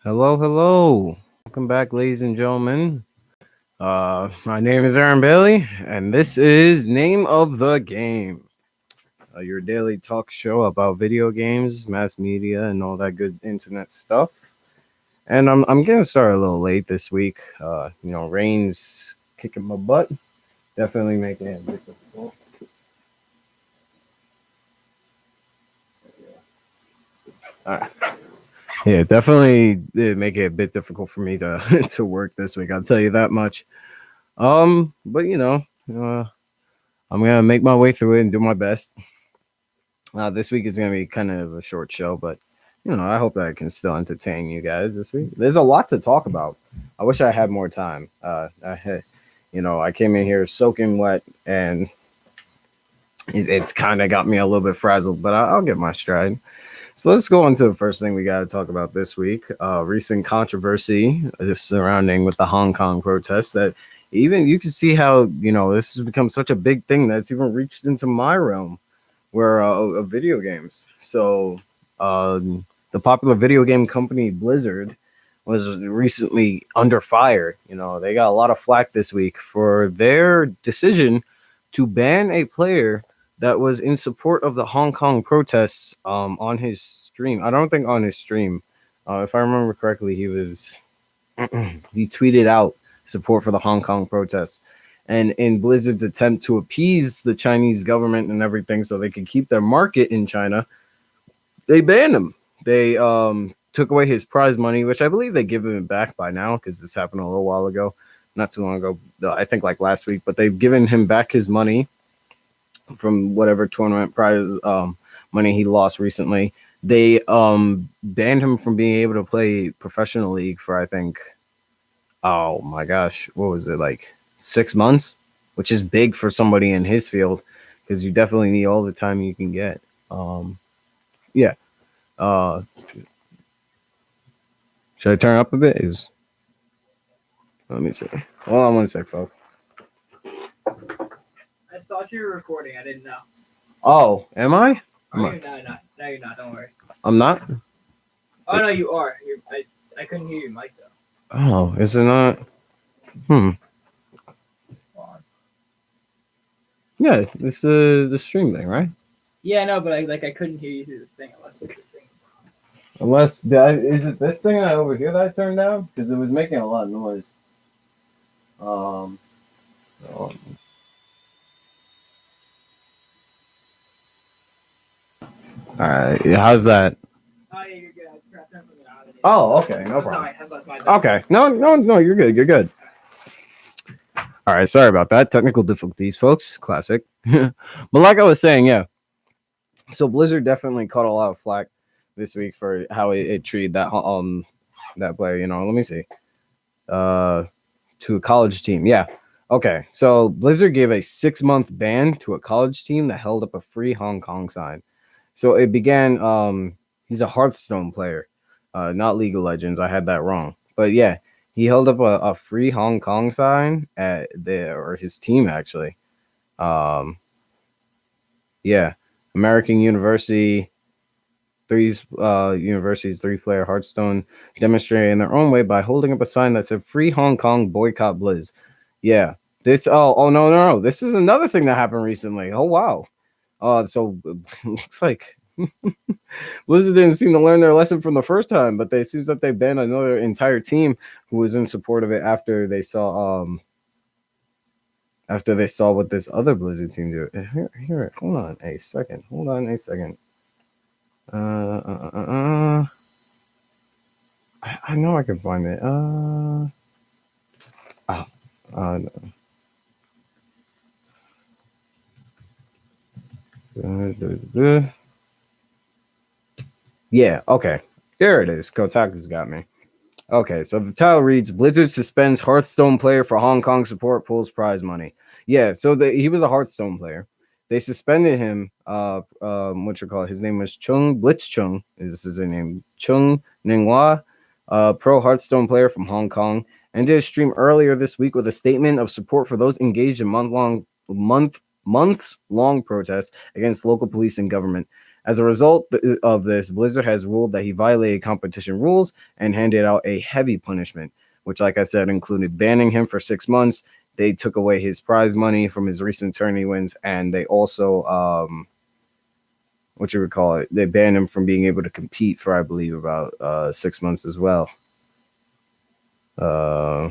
Hello, hello. Welcome back, ladies and gentlemen. My name is Aaron Bailey, and this is Name of the Game, your daily talk show about video games, mass media, and all that good internet stuff. And I'm getting started a little late this week. Rain's kicking my butt, definitely making it a bit difficult. All right. Yeah, definitely make it a bit difficult for me to to work this week. I'll tell you that much. But I'm gonna make my way through it and do my best. This week is gonna be kind of a short show, but I hope that I can still entertain you guys this week. There's a lot to talk about. I wish I had more time. I came in here soaking wet, and it's kind of got me a little bit frazzled, but I'll get my stride. So let's go on to the first thing we got to talk about this week. Recent controversy surrounding with the Hong Kong protests that even you can see how this has become such a big thing that's even reached into my realm where of video games. So the popular video game company Blizzard was recently under fire. They got a lot of flack this week for their decision to ban a player that was in support of the Hong Kong protests on his stream. I don't think on his stream. If I remember correctly, he tweeted out support for the Hong Kong protests. And in Blizzard's attempt to appease the Chinese government and everything so they could keep their market in China, they banned him. They took away his prize money, which I believe they give him back by now because this happened a little while ago, not too long ago. I think like last week, but they've given him back his money from whatever tournament prize money he lost recently. They banned him from being able to play professional league for I think, oh my gosh, what was it, like 6 months, which is big for somebody in his field because you definitely need all the time you can get. Yeah. Should I turn up a bit? Let me see. Hold on one sec, folks. I thought you were recording. I didn't know. Oh, am I? No, you're not. No, you're not. Don't worry. I'm not? Oh, no, you are. I couldn't hear your mic, though. Oh, is it not? Yeah, this is the stream thing, right? Yeah, no, but I couldn't hear you through the thing unless it's the thing. Is it this thing over here that I turned down? Because it was making a lot of noise. All right, how's that? Oh, yeah, you're good. I forgot to turn something on. Oh, okay, no problem. Sorry, that's my bad. Okay, no, you're good. You're good. All right, sorry about that. Technical difficulties, folks. Classic. But like I was saying, yeah. So Blizzard definitely caught a lot of flack this week for how it treated that player. Let me see. To a college team, yeah. Okay, so Blizzard gave a 6-month ban to a college team that held up a free Hong Kong sign. So it began. He's a Hearthstone player, not League of Legends. I had that wrong, but yeah, he held up a free Hong Kong sign at his team actually. Yeah, American University, universities, 3-player Hearthstone demonstrated in their own way by holding up a sign that said "Free Hong Kong, boycott Blizz." Yeah, this. Oh no! This is another thing that happened recently. Oh wow. So looks like Blizzard didn't seem to learn their lesson from the first time, but it seems that they banned another entire team who was in support of it after they saw what this other Blizzard team do. Here, hold on a second. I know I can find it. No. Yeah, okay. There it is. Kotaku's got me. Okay, so the title reads Blizzard suspends Hearthstone player for Hong Kong support, pulls prize money. Yeah, so he was a Hearthstone player. They suspended him. What you call it? His name was Chung Blitzchung. This is his name. Chung Ninghua, pro Hearthstone player from Hong Kong, ended a stream earlier this week with a statement of support for those engaged in months-long protests against local police and government. As a result of this, Blizzard has ruled that he violated competition rules and handed out a heavy punishment, which, like I said, included banning him for 6 months. They took away his prize money from his recent tourney wins, and they also, what you would call it, they banned him from being able to compete for, I believe, about 6 months as well. Uh,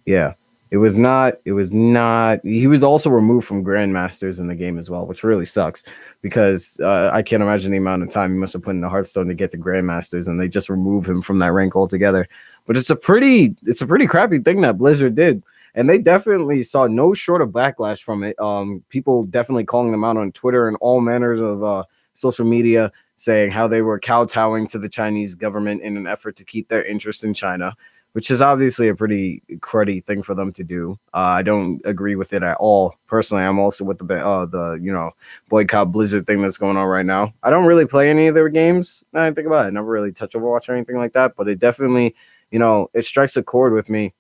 yeah. It was not. It was not. He was also removed from Grandmasters in the game as well, which really sucks because I can't imagine the amount of time he must have put into Hearthstone to get to Grandmasters, and they just remove him from that rank altogether. But it's a pretty crappy thing that Blizzard did, and they definitely saw no short of backlash from it. People definitely calling them out on Twitter and all manners of social media, saying how they were kowtowing to the Chinese government in an effort to keep their interest in China, which is obviously a pretty cruddy thing for them to do. I don't agree with it at all. Personally, I'm also with the boycott Blizzard thing that's going on right now. I don't really play any of their games. Now I think about it, I never really touch Overwatch or anything like that. But it definitely, it strikes a chord with me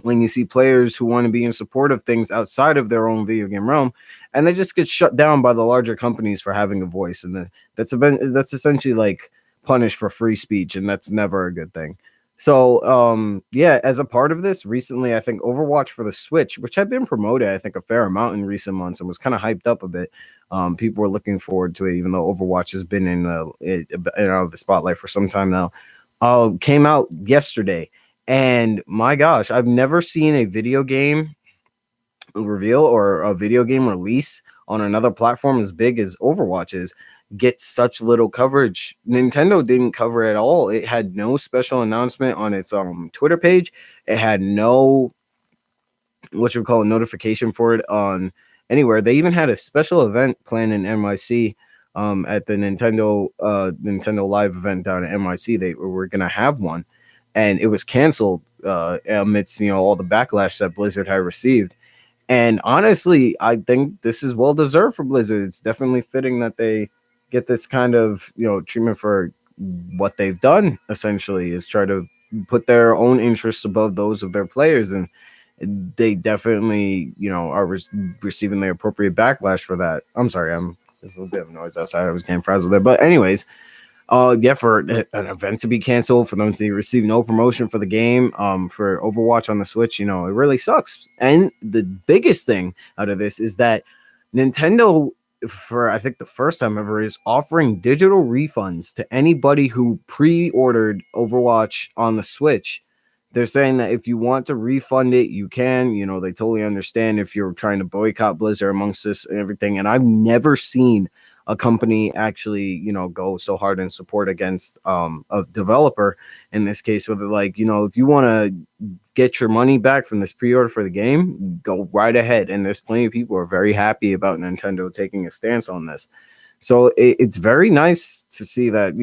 when you see players who want to be in support of things outside of their own video game realm, and they just get shut down by the larger companies for having a voice, and that's essentially like punished for free speech, and that's never a good thing. So, yeah, as a part of this, recently, I think Overwatch for the Switch, which had been promoted, I think, a fair amount in recent months and was kind of hyped up a bit. People were looking forward to it, even though Overwatch has been in the spotlight for some time now. Came out yesterday, and my gosh, I've never seen a video game reveal or a video game release on another platform as big as Overwatch is get such little coverage. Nintendo didn't cover it at all. It had no special announcement on its Twitter page. It had no what you would call a notification for it on anywhere. They even had a special event planned in NYC at the Nintendo Live event down at NYC. They were gonna have one, and it was canceled amidst all the backlash that Blizzard had received. And honestly, I think this is well deserved for Blizzard. It's definitely fitting that they get this kind of treatment for what they've done. Essentially, is try to put their own interests above those of their players, and they definitely are receiving the appropriate backlash for that. I'm sorry, there's a little bit of noise outside. I was getting frazzled there, but anyways, yeah, for an event to be canceled, for them to receive no promotion for the game, for Overwatch on the Switch, it really sucks. And the biggest thing out of this is that Nintendo, for I think the first time ever, is offering digital refunds to anybody who pre-ordered Overwatch on the Switch. They're saying that if you want to refund it, you can. They totally understand if you're trying to boycott Blizzard amongst this and everything. And I've never seen a company actually, go so hard in support against a developer in this case, whether if you want to get your money back from this pre-order for the game, go right ahead. And there's plenty of people who are very happy about Nintendo taking a stance on this. So it's very nice to see that,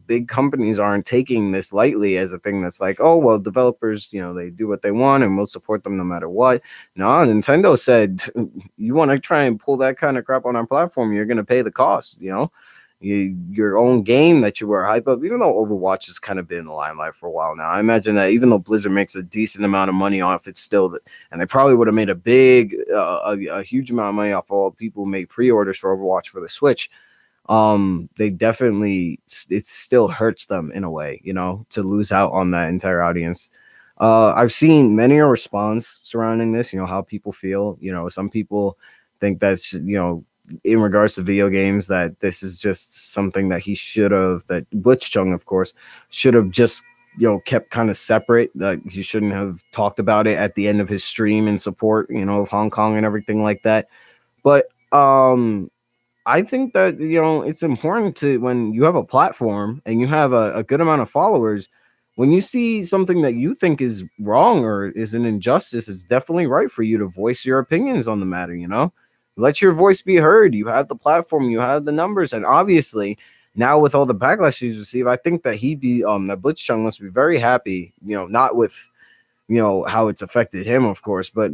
big companies aren't taking this lightly as a thing that's like, oh, well, developers, they do what they want and we'll support them no matter what. No, Nintendo said, you want to try and pull that kind of crap on our platform, you're going to pay the cost, your own game that you were hype up, even though Overwatch has kind of been in the limelight for a while now. I imagine that even though Blizzard makes a decent amount of money off it still, and they probably would have made a huge amount of money off all people who made pre-orders for Overwatch for the Switch. They definitely, it still hurts them in a way, to lose out on that entire audience. I've seen many a response surrounding this, how people feel. Some people think that's, in regards to video games, that this is just something that that Blitzchung, of course, should have just, kept kind of separate. Like he shouldn't have talked about it at the end of his stream in support, of Hong Kong and everything like that. But I think that, it's important to, when you have a platform and you have a good amount of followers, when you see something that you think is wrong or is an injustice, it's definitely right for you to voice your opinions on the matter, Let your voice be heard. You have the platform, you have the numbers, and obviously now with all the backlash he's received, I think that that Blitzchung must be very happy, not with how it's affected him, of course, but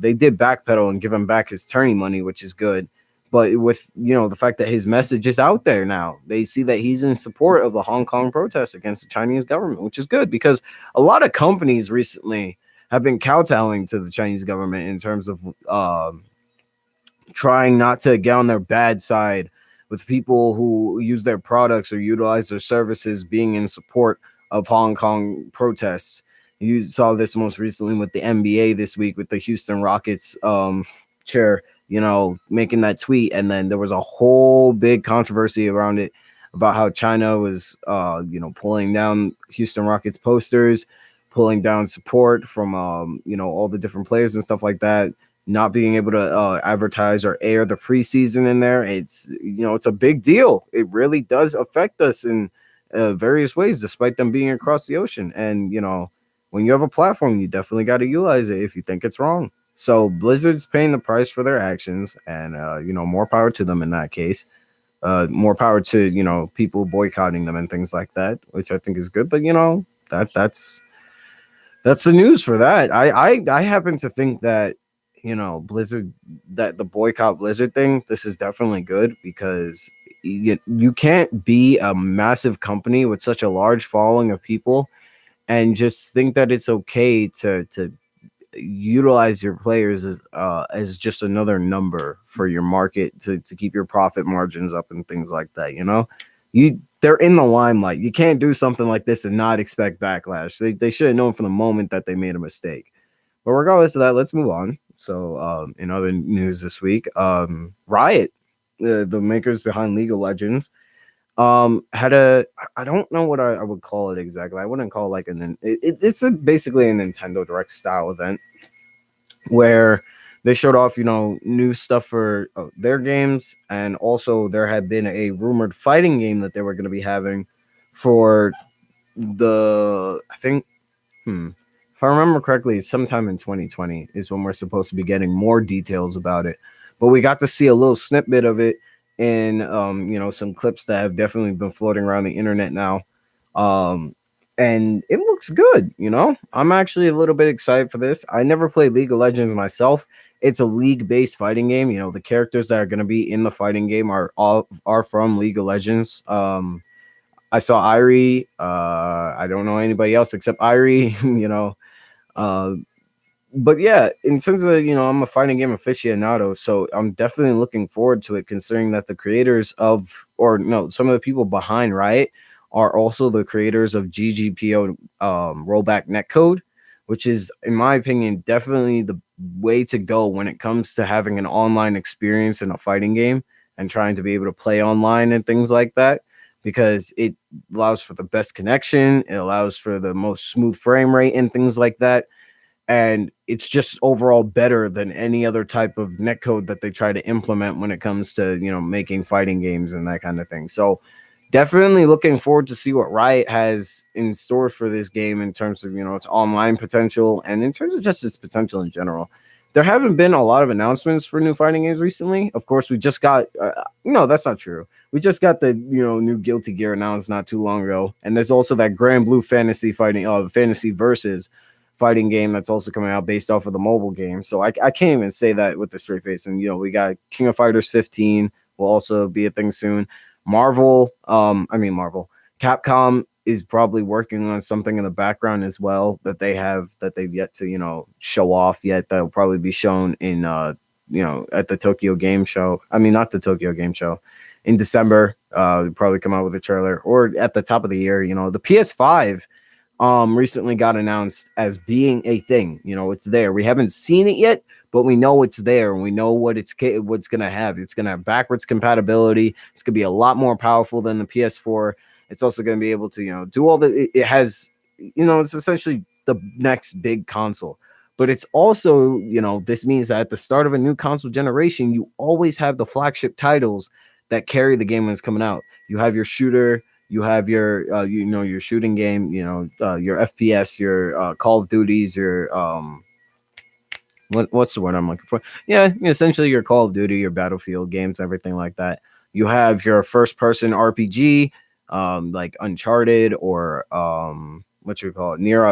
they did backpedal and give him back his tourney money, which is good. But with the fact that his message is out there now, they see that he's in support of the Hong Kong protests against the Chinese government, which is good because a lot of companies recently have been kowtowing to the Chinese government in terms of trying not to get on their bad side with people who use their products or utilize their services being in support of Hong Kong protests. You saw this most recently with the NBA this week with the Houston Rockets chair, making that tweet, and then there was a whole big controversy around it about how China was pulling down Houston Rockets posters, pulling down support from all the different players and stuff like that, not being able to advertise or air the preseason in there. It's a big deal. It really does affect us in various ways, despite them being across the ocean. And when you have a platform, you definitely got to utilize it if you think it's wrong. So Blizzard's paying the price for their actions, and more power to them in that case. More power to people boycotting them and things like that, which I think is good. But that's the news for that. I happen to think that Blizzard, that the boycott Blizzard thing, this is definitely good because you can't be a massive company with such a large following of people and just think that it's okay to utilize your players as just another number for your market to keep your profit margins up and things like that. They're in the limelight. You can't do something like this and not expect backlash. They should have known from the moment that they made a mistake. But regardless of that, let's move on. So in other news this week, Riot, the makers behind League of Legends, had I don't know what I would call it exactly. I wouldn't call it like it's basically a Nintendo Direct style event where they showed off new stuff for their games, and also there had been a rumored fighting game that they were going to be having for the I think if I remember correctly, sometime in 2020 is when we're supposed to be getting more details about it. But we got to see a little snippet of it in some clips that have definitely been floating around the internet now. Um, and it looks good, I'm actually a little bit excited for this. I never played League of Legends myself. It's a league-based fighting game. The characters that are going to be in the fighting game are from League of Legends. I saw Irie. I don't know anybody else except Irie. Uh, but yeah, in terms of I'm a fighting game aficionado, so I'm definitely looking forward to it. Considering that the creators of, or no, some of the people behind Riot are also the creators of GGPO rollback netcode, which is, in my opinion, definitely the way to go when it comes to having an online experience in a fighting game and trying to be able to play online and things like that, because it allows for the best connection, it allows for the most smooth frame rate and things like that, and it's just overall better than any other type of netcode that they try to implement when it comes to making fighting games and that kind of thing. So definitely looking forward to see what Riot has in store for this game in terms of its online potential and in terms of just its potential in general. There haven't been a lot of announcements for new fighting games recently. Of course, we just got no, that's not true. We just got the new Guilty Gear announced not too long ago, and there's also that Grand Blue Fantasy fighting Fantasy Versus fighting game that's also coming out based off of the mobile game. So I can't even say that with a straight face. And we got King of Fighters 15 will also be a thing soon. Marvel, Capcom is probably working on something in the background as well that they've yet to show off yet. That'll probably be shown in at the Tokyo Game Show. I mean, not the Tokyo Game Show. In December, probably come out with a trailer, or at the top of the year. The PS5 recently got announced as being a thing. It's there. We haven't seen it yet, but we know it's there, and we know what's going to have. It's going to have backwards compatibility. It's going to be a lot more powerful than the PS4. It's also going to be able to do all the. It has it's essentially the next big console. But it's also, this means that at the start of a new console generation, you always have the flagship titles that carry the game when it's coming out. You have your shooter, you have your your shooting game, your FPS, your Call of Duties, your what's the word I'm looking for? Yeah, essentially your Call of Duty, your Battlefield games, everything like that. You have your first person RPG, like Uncharted, or what you call it, near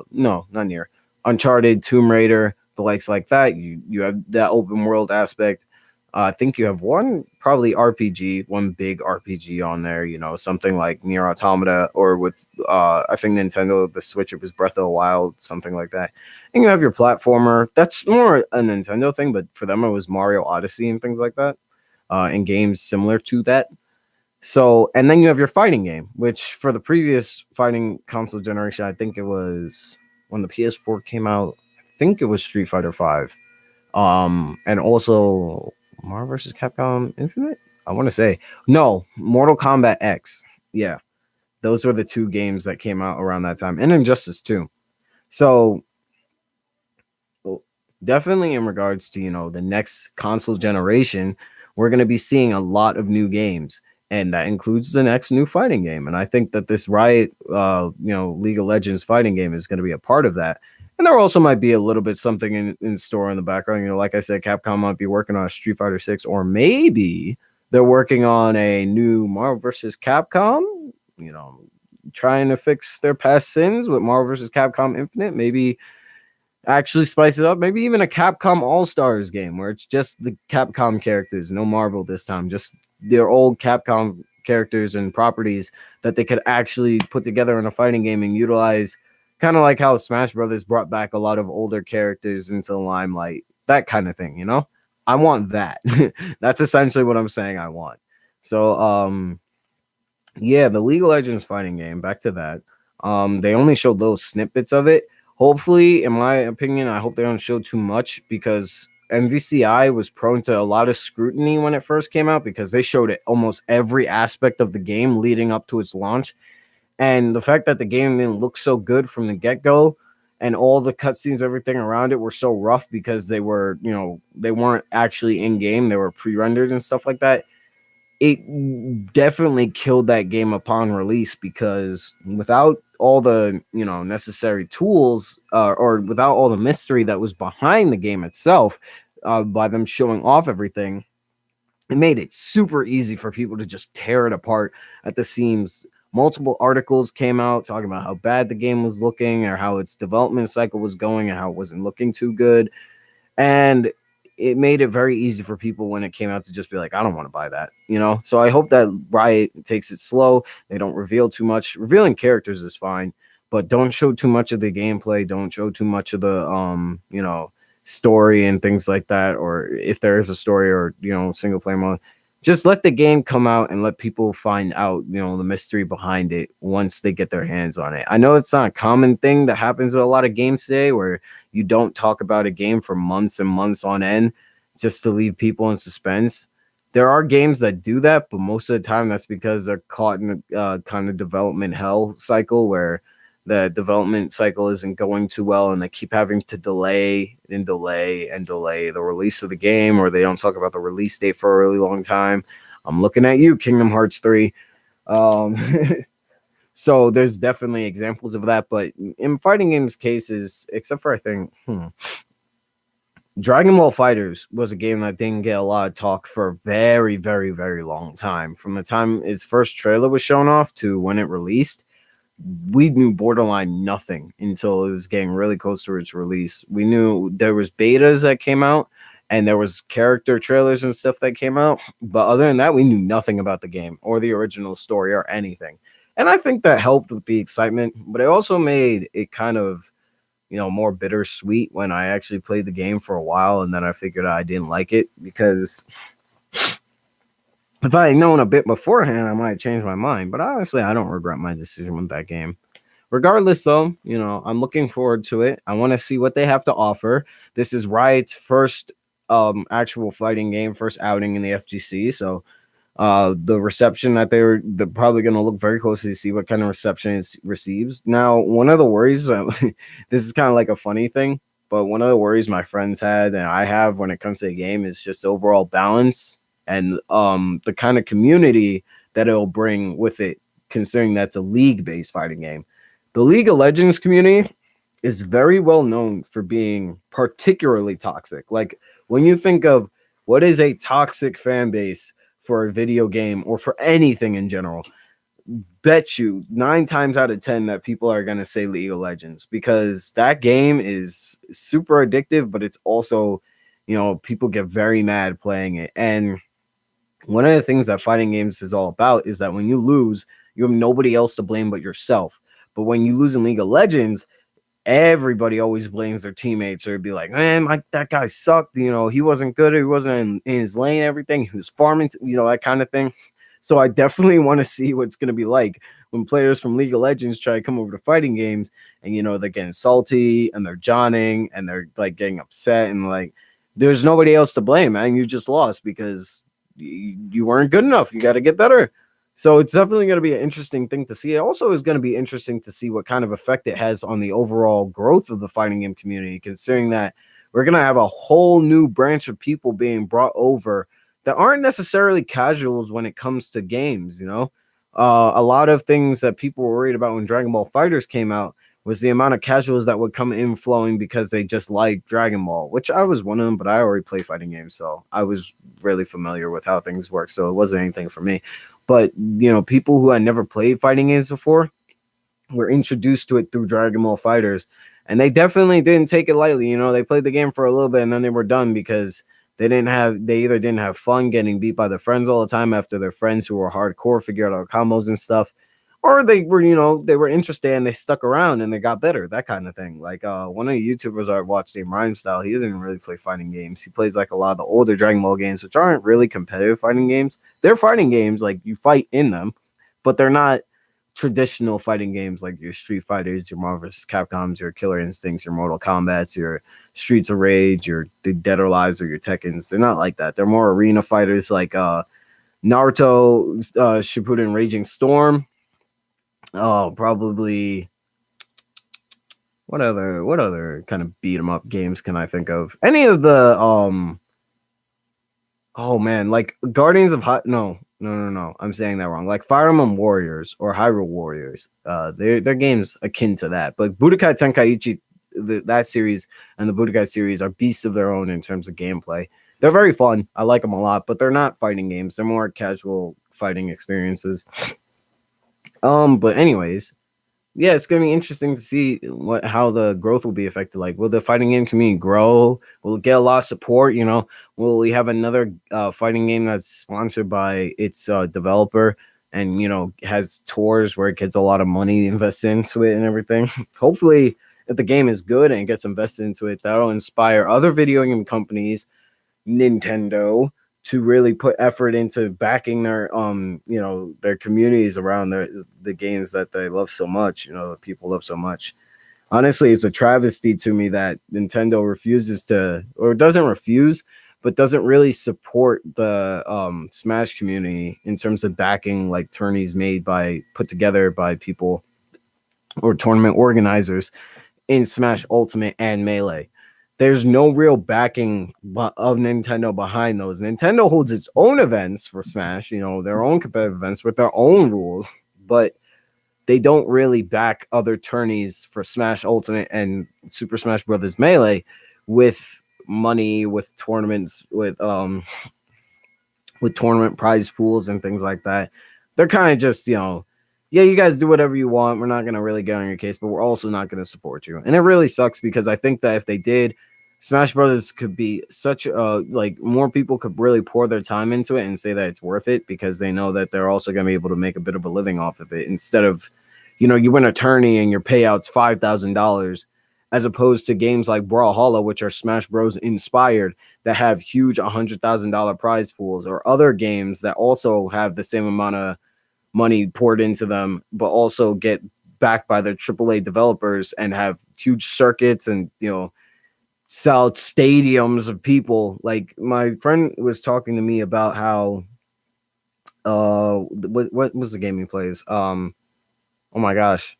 no, not near, Uncharted, Tomb Raider, the likes like that. You have that open world aspect. I think you have one probably RPG, one big RPG on there, something like Nier Automata, or with I think Nintendo the Switch it was Breath of the Wild, something like that. And you have your platformer. That's more a Nintendo thing, but for them it was Mario Odyssey and things like that. And games similar to that. So, and then you have your fighting game, which for the previous fighting console generation, I think it was when the PS4 came out. I think it was Street Fighter Five, and also Marvel vs. Capcom Infinite. I want to say no, Mortal Kombat X. Yeah, those were the two games that came out around that time, and Injustice 2. So definitely in regards to the next console generation, we're going to be seeing a lot of new games, and that includes the next new fighting game. And I think that this Riot League of Legends fighting game is going to be a part of that. And there also might be a little bit something in store in the background. Like I said, Capcom might be working on a Street Fighter 6, or maybe they're working on a new Marvel vs. Capcom, you know trying to fix their past sins with Marvel vs. Capcom Infinite. Maybe actually spice it up. Maybe even a Capcom All Stars game where it's just the Capcom characters, no Marvel this time, just their old Capcom characters and properties that they could actually put together in a fighting game and utilize, kind of like how Smash Brothers brought back a lot of older characters into the limelight, that kind of thing. I want that. That's essentially what I'm saying I want. So, yeah, the League of Legends fighting game, back to that. They only showed little snippets of it. Hopefully, in my opinion, I hope they don't show too much, because MVCI was prone to a lot of scrutiny when it first came out, because they showed it almost every aspect of the game leading up to its launch. And the fact that the game didn't look so good from the get-go, and all the cutscenes, everything around it were so rough because they were, they weren't actually in game, they were pre-rendered and stuff like that. It definitely killed that game upon release, because without all the necessary tools, or without all the mystery that was behind the game itself, by them showing off everything, it made it super easy for people to just tear it apart at the seams. Multiple articles came out talking about how bad the game was looking, or how its development cycle was going, and how it wasn't looking too good. And it made it very easy for people when it came out to just be like, I don't want to buy that. So I hope that Riot takes it slow. They don't reveal too much. Revealing characters is fine, but don't show too much of the gameplay. Don't show too much of the story and things like that. Or if there is a story, or single player mode, just let the game come out and let people find out, the mystery behind it once they get their hands on it. I know it's not a common thing that happens in a lot of games today, where you don't talk about a game for months and months on end just to leave people in suspense. There are games that do that, but most of the time that's because they're caught in a kind of development hell cycle, where the development cycle isn't going too well, and they keep having to delay and delay and delay the release of the game, or they don't talk about the release date for a really long time. I'm looking at you, Kingdom Hearts 3. Um, so there's definitely examples of that, but in fighting games cases, except for I think Dragon Ball Fighters was a game that didn't get a lot of talk for a very, very, very long time. From the time its first trailer was shown off to when it released, we knew borderline nothing until it was getting really close to its release. We knew there was betas that came out, and there was character trailers and stuff that came out, but other than that, we knew nothing about the game or the original story or anything. And I think that helped with the excitement, but it also made it kind of more bittersweet when I actually played the game for a while, and then I figured I didn't like it, because if I had known a bit beforehand, I might change my mind. But honestly, I don't regret my decision with that game. Regardless, though, I'm looking forward to it. I want to see what they have to offer. This is Riot's first actual fighting game, first outing in the FGC. So the reception that they're probably going to look very closely to see what kind of reception it receives. Now, one of the worries, this is kind of like a funny thing, but one of the worries my friends had and I have when it comes to the game is just overall balance, and the kind of community that it'll bring with it, considering that's a league-based fighting game. The League of Legends community is very well known for being particularly toxic. Like, when you think of what is a toxic fan base for a video game or for anything in general, bet you 9 times out of 10 that people are going to say League of Legends, because that game is super addictive, but it's also people get very mad playing it. And one of the things that fighting games is all about is that when you lose, you have nobody else to blame but yourself. But when you lose in League of Legends, everybody always blames their teammates, or it'd be like, man, that guy sucked. He wasn't good. He wasn't in his lane, everything. He was farming, that kind of thing. So I definitely want to see what's going to be like when players from League of Legends try to come over to fighting games and, they're getting salty and they're johnning and they're like getting upset and like, there's nobody else to blame, man. You just lost because you weren't good enough. You got to get better. So it's definitely going to be an interesting thing to see. It also is going to be interesting to see what kind of effect it has on the overall growth of the fighting game community, considering that we're going to have a whole new branch of people being brought over that aren't necessarily casuals when it comes to games. A lot of things that people were worried about when Dragon Ball Fighters came out was the amount of casuals that would come in flowing because they just like Dragon Ball, which I was one of them, but I already play fighting games, so I was really familiar with how things work, so it wasn't anything for me. But, people who had never played fighting games before were introduced to it through Dragon Ball Fighters, and they definitely didn't take it lightly. They played the game for a little bit and then they were done because they either didn't have fun getting beat by their friends all the time after their friends who were hardcore figured out combos and stuff, or they were interested and they stuck around and they got better, that kind of thing. Like one of the YouTubers I watched, named Rhyme Style, he doesn't really play fighting games. He plays like a lot of the older Dragon Ball games, which aren't really competitive fighting games. They're fighting games, like you fight in them, but they're not traditional fighting games like your Street Fighters, your Marvel vs. Capcoms, your Killer Instincts, your Mortal Kombats, your Streets of Rage, your Dead or Alive, or your Tekkens. They're not like that. They're more arena fighters like Naruto, Shippuden Raging Storm. Oh, probably what other kind of beat 'em up games can I think of? Any of the oh man, like Guardians of Hot no. I'm saying that wrong. Like Fire Emblem Warriors or Hyrule Warriors. They're games akin to that. But Budokai Tenkaichi, that series and the Budokai series are beasts of their own in terms of gameplay. They're very fun. I like them a lot, but they're not fighting games. They're more casual fighting experiences. But anyways, yeah, it's gonna be interesting to see how the growth will be affected. Like, will the fighting game community grow? Will it get a lot of support? Will we have another fighting game that's sponsored by its developer and has tours where it gets a lot of money invested into it and everything? Hopefully, if the game is good and it gets invested into it, that'll inspire other video game companies, Nintendo, to really put effort into backing their their communities around the games that they love so much, people love so much. Honestly, it's a travesty to me that Nintendo refuses to, or doesn't refuse, but doesn't really support the Smash community in terms of backing like tourneys put together by people or tournament organizers in Smash Ultimate and Melee. There's no real backing of Nintendo behind those. Nintendo holds its own events for Smash, their own competitive events with their own rules, but they don't really back other tourneys for Smash Ultimate and Super Smash Brothers Melee with money, with tournaments, with tournament prize pools and things like that. They're kind of just, yeah, you guys do whatever you want. We're not going to really get on your case, but we're also not going to support you. And it really sucks because I think that if they did, Smash Brothers could be such like more people could really pour their time into it and say that it's worth it because they know that they're also going to be able to make a bit of a living off of it instead of, you win a tourney and your payout's $5,000 as opposed to games like Brawlhalla, which are Smash Bros. Inspired that have huge $100,000 prize pools, or other games that also have the same amount of money poured into them, but also get backed by their AAA developers and have huge circuits and, sell stadiums of people. Like my friend was talking to me about how, what was the game he plays? Oh my gosh.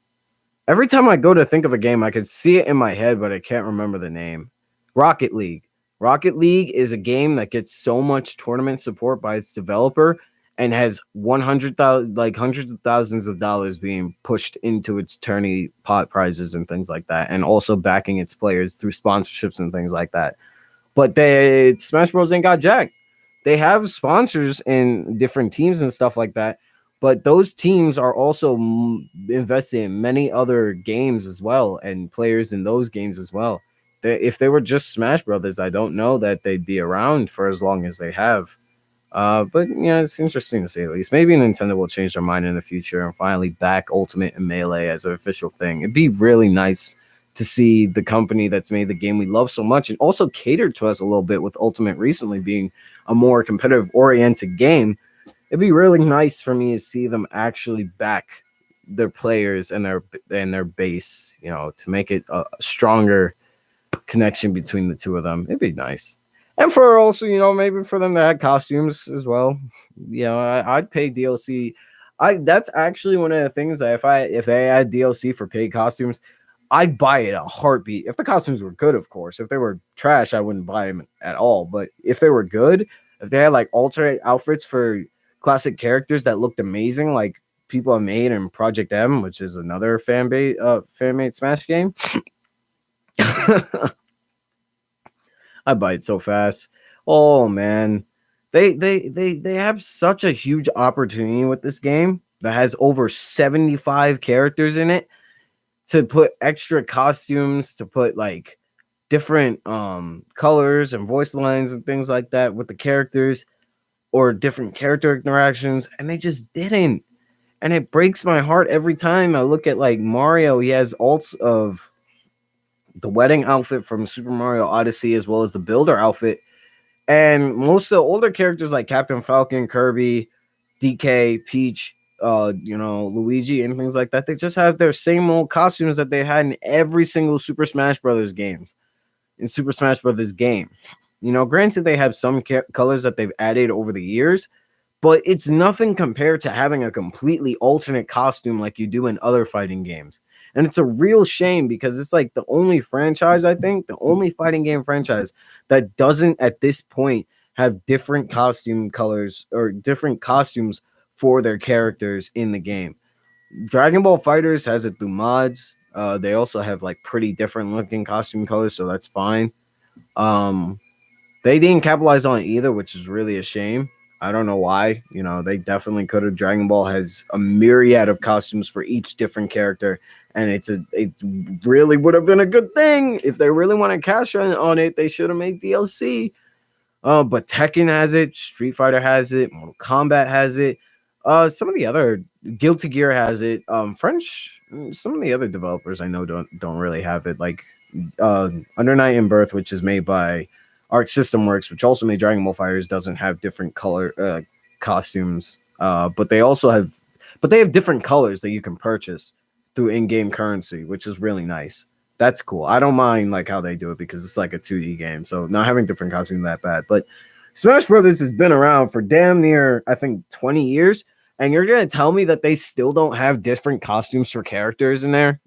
Every time I go to think of a game, I could see it in my head, but I can't remember the name. Rocket League. Rocket League is a game that gets so much tournament support by its developer and has 100,000, like hundreds of thousands of dollars being pushed into its tourney pot prizes and things like that, and also backing its players through sponsorships and things like that. But Smash Bros ain't got jack. They have sponsors in different teams and stuff like that, but those teams are also invested in many other games as well and players in those games as well. if they were just Smash Brothers, I don't know that they'd be around for as long as they have. But yeah, it's interesting to say at least. Maybe Nintendo will change their mind in the future and finally back Ultimate and Melee as an official thing. It'd be really nice to see the company that's made the game we love so much and also catered to us a little bit with Ultimate recently being a more competitive oriented game. It'd be really nice for me to see them actually back their players and their base, to make it a stronger connection between the two of them. It'd be nice. And for also, maybe for them to add costumes as well. I'd pay DLC. That's actually one of the things that if they add DLC for paid costumes, I'd buy it a heartbeat. If the costumes were good, of course. If they were trash, I wouldn't buy them at all. But if they were good, if they had like alternate outfits for classic characters that looked amazing, like people have made in Project M, which is another fan made Smash game, I buy it so fast. Oh man, they have such a huge opportunity with this game that has over 75 characters in it to put extra costumes, to put like different colors and voice lines and things like that with the characters or different character interactions, and they just didn't. And it breaks my heart every time I look at like Mario. He has alts of the wedding outfit from Super Mario Odyssey as well as the builder outfit. And most of the older characters like Captain Falcon, Kirby, DK, Peach, Luigi, and things like that, they just have their same old costumes that they had in every single Super Smash Brothers games. In Super Smash Brothers game, granted they have some colors that they've added over the years, but it's nothing compared to having a completely alternate costume like you do in other fighting games. And it's a real shame because it's like the only franchise, I think, the only fighting game franchise that doesn't at this point have different costume colors or different costumes for their characters in the game. Dragonball Fighters has it through mods. They also have like pretty different looking costume colors, so that's fine. Um, they didn't capitalize on it either, which is really a shame. I don't know why. They definitely could have. Dragon Ball has a myriad of costumes for each different character, and it really would have been a good thing if they really want to cash on it. They should have made DLC. But Tekken has it, Street Fighter has it, Mortal Kombat has it. Some of the other Guilty Gear has it. Some of the other developers I know don't really have it. Like Under Night in Birth, which is made by Arc System Works, which also made Dragon Ball Fighters, doesn't have different color costumes. But they have different colors that you can purchase through in-game currency, which is really nice. That's cool. I don't mind like how they do it because it's like a 2D game, so not having different costumes that bad. But Smash Brothers has been around for damn near, I think, 20 years, and you're gonna tell me that they still don't have different costumes for characters in there?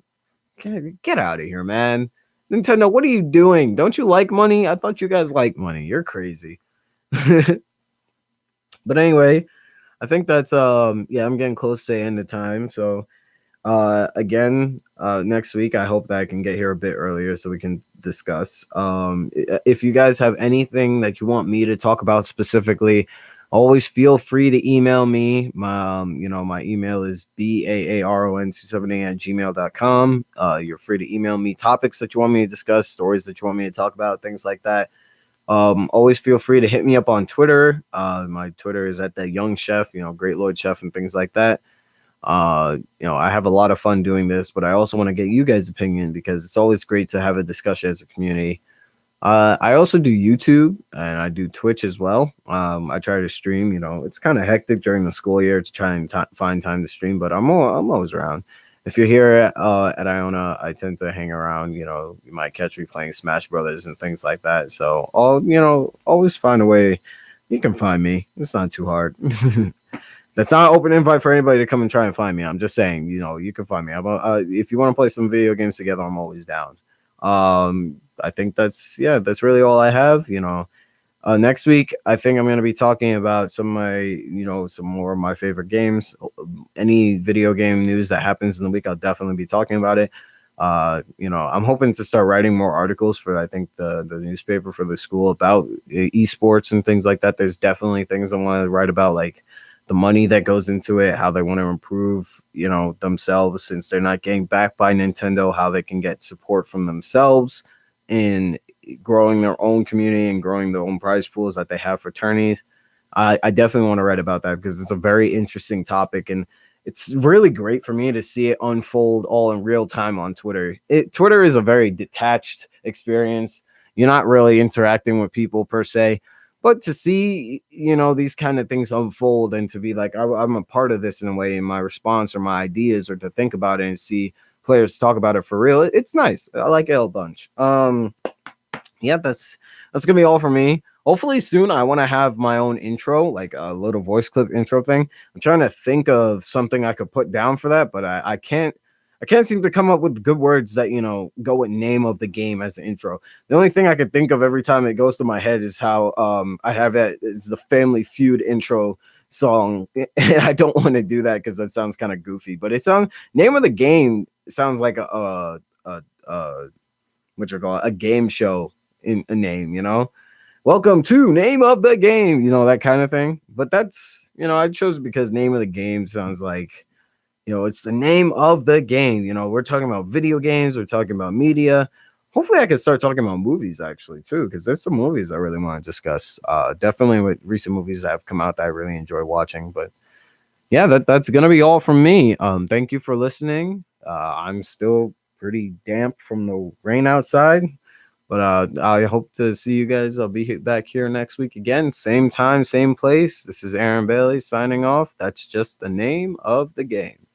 Get out of here, man. Nintendo, what are you doing? Don't you like money? I thought you guys like money. You're crazy. But anyway, I think that's yeah, I'm getting close to the end of time, so again, next week I hope that I can get here a bit earlier so we can discuss. If you guys have anything that you want me to talk about specifically, always feel free to email me. My email is baaron278@gmail.com. You're free to email me topics that you want me to discuss, stories that you want me to talk about, things like that. Always feel free to hit me up on Twitter. My Twitter is at the Young Chef, Great Lord Chef and things like that. I have a lot of fun doing this, but I also want to get you guys' opinion because it's always great to have a discussion as a community. I also do YouTube and I do Twitch as well. I try to stream. It's kind of hectic during the school year to try and find time to stream, but I'm always around. If you're here at Iona, I tend to hang around. You might catch me playing Smash Brothers and things like that. So always find a way. You can find me. It's not too hard. That's not an open invite for anybody to come and try and find me. I'm just saying, you can find me. If you want to play some video games together, I'm always down. I think that's really all I have. Next week, I think I'm going to be talking about some more of my favorite games. Any video game news that happens in the week, I'll definitely be talking about it. I'm hoping to start writing more articles for, I think, the newspaper for the school about esports and things like that. There's definitely things I want to write about, like the money that goes into it, how they want to improve, themselves since they're not getting backed by Nintendo, how they can get support from themselves in growing their own community and growing their own prize pools that they have for tourneys. I definitely want to write about that because it's a very interesting topic, and it's really great for me to see it unfold all in real time on Twitter. Twitter is a very detached experience. You're not really interacting with people per se, but to see, these kind of things unfold and to be like, I'm a part of this in a way in my response or my ideas, or to think about it and see players talk about it for real, it's nice. I like it a bunch. Yeah, that's gonna be all for me. Hopefully soon I want to have my own intro, like a little voice clip intro thing. I'm trying to think of something I could put down for that, but I can't seem to come up with good words that go with name of the game as an intro. The only thing I could think of every time it goes to my head is how I have that is the Family Feud intro song, and I don't want to do that because that sounds kind of goofy. But it sounds name of the game sounds like a what you call it, a game show in a name, welcome to name of the game, that kind of thing. But that's, I chose it because name of the game sounds like, it's the name of the game. We're talking about video games, we're talking about media. Hopefully I can start talking about movies actually too, because there's some movies I really want to discuss. Definitely with recent movies that have come out that I really enjoy watching. But yeah, that's gonna be all from me. Thank you for listening. I'm still pretty damp from the rain outside, but I hope to see you guys. I'll be back here next week again, same time, same place. This is Aaron Bailey signing off. That's just the name of the game.